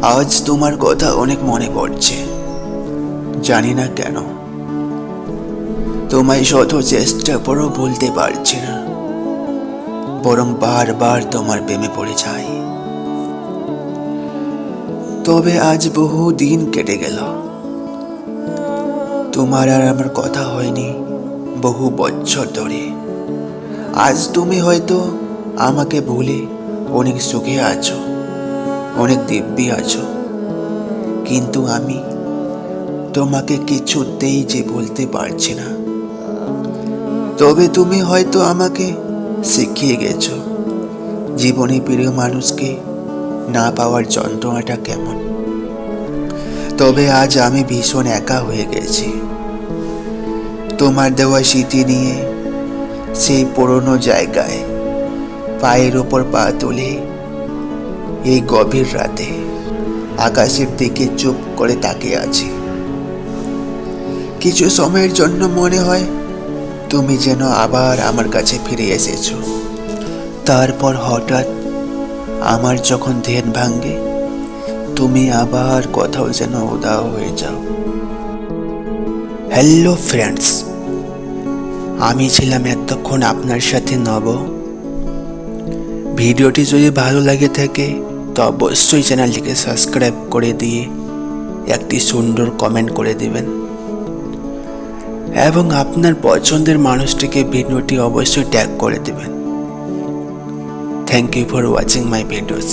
আজ তোমার কথা অনেক মনে পড়ছে, জানি না কেন। তোমায় শত চেষ্টা করেও বলতে পারছি না, বরং বারবার তোমার প্রেমে পড়ে যাই। তবে আজ বহু দিন কেটে গেল, তোমার আর আমার কথা হয়নি বহু বছর ধরে। আজ তুমি হয়তো আমাকে ভুলে অনেক সুখে আছো, অনেক দিব্যি আছো, কিন্তু আমি তোমাকে কিছুতেই যে বলতে পারছি না। তবে তুমি হয়তো আমাকে শিখিয়ে গেছো জীবনে প্রিয় মানুষকে না পাওয়ার যন্ত্রণাটা কেমন। তবে আজ আমি ভীষণ একা হয়ে গেছি, তোমার দেওয়া স্মৃতি নিয়ে সেই পুরনো জায়গায় পায়ের ওপর পা তুলে এই গভীর রাতে আকাশের দিকে চুপ করে তাকিয়ে আছি। কিছু সময়ের জন্য মনে হয় তুমি যেন আবার আমার কাছে ফিরে এসেছো। তারপর হঠাৎ আমার যখন ধ্যান ভাঙে, তুমি আবার কোথাও যেন উধাও হয়ে যাও। হ্যালো ফ্রেন্ডস, আমি ছিলাম এতক্ষণ আপনার সাথে নব। ভিডিওটি যদি ভালো লাগে থাকে তো অবশ্যই চ্যানেলটিকে সাবস্ক্রাইব করে দিয়ে একটি সুন্দর কমেন্ট করে দিবেন, এবং আপনার পছন্দের মানুষটিকে ভিডিওটি অবশ্যই ট্যাগ করে দিবেন। Thank you for watching my videos.